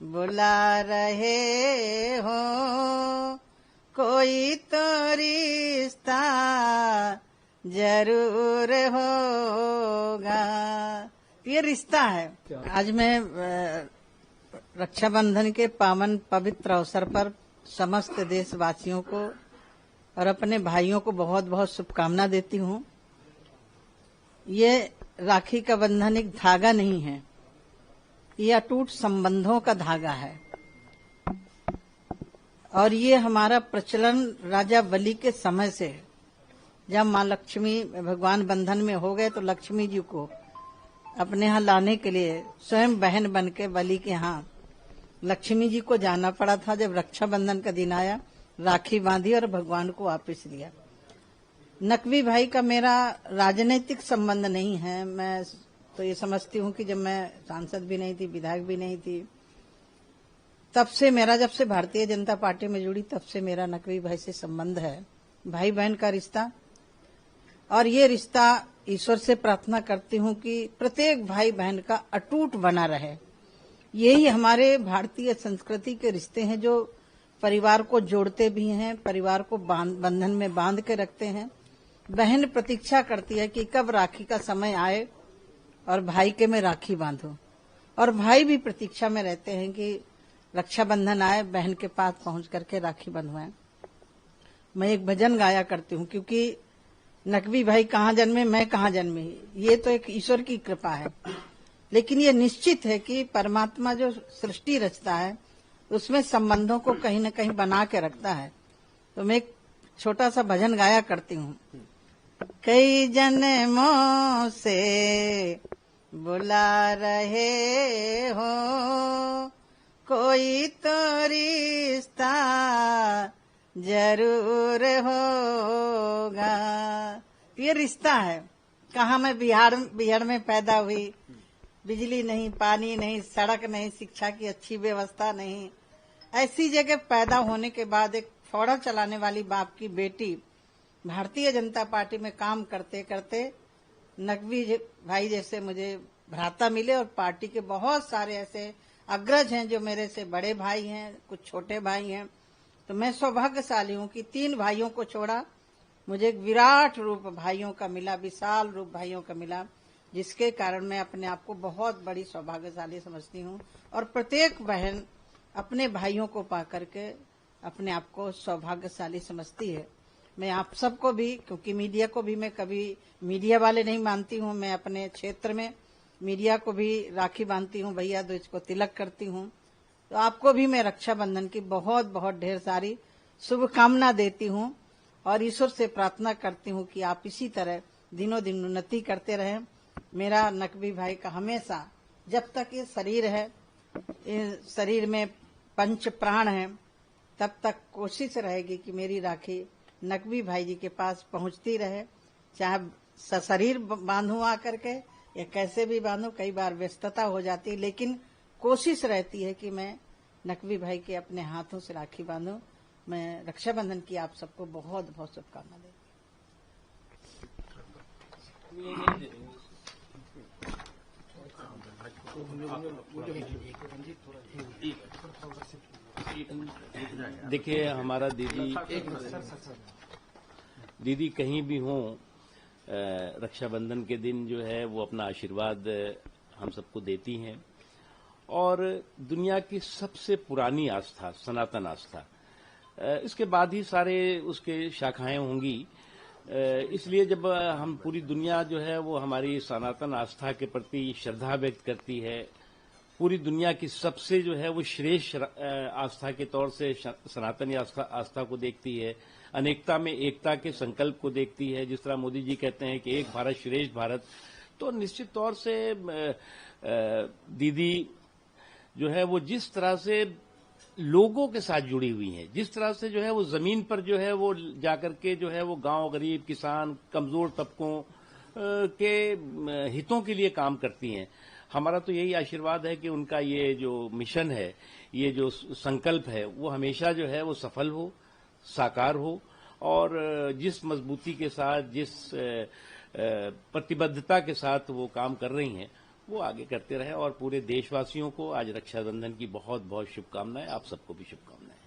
बुला रहे हो, कोई तो रिश्ता जरूर होगा। ये रिश्ता है। आज मैं रक्षाबंधन के पावन पवित्र अवसर पर समस्त देशवासियों को और अपने भाइयों को बहुत बहुत शुभकामना देती हूँ। ये राखी का बंधन एक धागा नहीं है, ये अटूट संबंधों का धागा है। और ये हमारा प्रचलन राजा बलि के समय से है। जब माँ लक्ष्मी भगवान बंधन में हो गए तो लक्ष्मी जी को अपने यहाँ लाने के लिए स्वयं बहन बन के बलि के यहाँ लक्ष्मी जी को जाना पड़ा था। जब रक्षाबंधन का दिन आया, राखी बांधी और भगवान को वापस लिया। नकवी भाई का मेरा राजनीतिक संबंध नहीं है। मैं तो ये समझती हूँ कि जब मैं सांसद भी नहीं थी, विधायक भी नहीं थी, तब से मेरा, जब से भारतीय जनता पार्टी में जुड़ी तब से मेरा नकवी भाई से संबंध है, भाई बहन का रिश्ता। और ये रिश्ता ईश्वर से प्रार्थना करती हूँ कि प्रत्येक भाई बहन का अटूट बना रहे। यही हमारे भारतीय संस्कृति के रिश्ते हैं जो परिवार को जोड़ते भी हैं, परिवार को बंधन में बांध के रखते हैं। बहन प्रतीक्षा करती है कि कब राखी का समय आए और भाई के मैं राखी बांधूं, और भाई भी प्रतीक्षा में रहते हैं कि रक्षाबंधन आए, बहन के पास पहुंच करके राखी बंधवाएं। मैं एक भजन गाया करती हूँ, क्योंकि नकवी भाई कहाँ जन्मे, मैं कहाँ जन्मी, ये तो एक ईश्वर की कृपा है। लेकिन ये निश्चित है कि परमात्मा जो सृष्टि रचता है उसमें संबंधों को कहीं न कहीं बना के रखता है। तो मैं एक छोटा सा भजन गाया करती हूँ। कई जन्मों से बुला रहे हो, कोई तो रिश्ता जरूर होगा। ये रिश्ता है। कहाँ मैं बिहार में पैदा हुई, बिजली नहीं, पानी नहीं, सड़क नहीं, शिक्षा की अच्छी व्यवस्था नहीं, ऐसी जगह पैदा होने के बाद एक फौड़ा चलाने वाली बाप की बेटी भारतीय जनता पार्टी में काम करते करते नकवी भाई जैसे मुझे भ्राता मिले। और पार्टी के बहुत सारे ऐसे अग्रज हैं जो मेरे से बड़े भाई हैं, कुछ छोटे भाई हैं। तो मैं सौभाग्यशाली हूँ कि 3 भाइयों को छोड़ा मुझे एक विराट रूप भाइयों का मिला, विशाल रूप भाइयों का मिला, जिसके कारण मैं अपने आप को बहुत बड़ी सौभाग्यशाली समझती हूँ। और प्रत्येक बहन अपने भाइयों को पा करके अपने आप को सौभाग्यशाली समझती है। मैं आप सबको भी, क्योंकि मीडिया को भी मैं कभी मीडिया वाले नहीं मानती हूँ, मैं अपने क्षेत्र में मीडिया को भी राखी बांधती हूँ, भैया दूज को तिलक करती हूँ। तो आपको भी मैं रक्षाबंधन की बहुत बहुत ढेर सारी शुभकामना देती हूँ और ईश्वर से प्रार्थना करती हूँ कि आप इसी तरह दिनों दिन उन्नति करते रहें। मेरा नकवी भाई का हमेशा, जब तक ये शरीर है, इस शरीर में पंच प्राण है, तब तक कोशिश रहेगी कि मेरी राखी नकवी भाई जी के पास पहुंचती रहे। चाहे शरीर बांधूं आकर के या कैसे भी बांधूं, कई बार व्यस्तता हो जाती है, लेकिन कोशिश रहती है कि मैं नकवी भाई के अपने हाथों से राखी बांधूं। मैं रक्षाबंधन की आप सबको बहुत बहुत शुभकामना देती हूँ। देखिए, हमारा दीदी कहीं भी हो, रक्षाबंधन के दिन जो है वो अपना आशीर्वाद हम सबको देती हैं। और दुनिया की सबसे पुरानी आस्था, सनातन आस्था, इसके बाद ही सारे उसके शाखाएं होंगी। इसलिए जब हम पूरी दुनिया जो है वो हमारी सनातन आस्था के प्रति श्रद्धा व्यक्त करती है, पूरी दुनिया की सबसे जो है वो श्रेष्ठ आस्था के तौर से सनातनी आस्था को देखती है, अनेकता में एकता के संकल्प को देखती है। जिस तरह मोदी जी कहते हैं कि एक भारत श्रेष्ठ भारत, तो निश्चित तौर से दीदी जो है वो जिस तरह से लोगों के साथ जुड़ी हुई हैं, जिस तरह से जो है वो जमीन पर जो है वो जाकर के जो है वो गांव, गरीब, किसान, कमजोर तबकों के हितों के लिए काम करती हैं। हमारा तो यही आशीर्वाद है कि उनका ये जो मिशन है, ये जो संकल्प है, वो हमेशा जो है वो सफल हो, साकार हो। और जिस मजबूती के साथ, जिस प्रतिबद्धता के साथ वो काम कर रही हैं, वो आगे करते रहे। और पूरे देशवासियों को आज रक्षाबंधन की बहुत बहुत शुभकामनाएं, आप सबको भी शुभकामनाएं।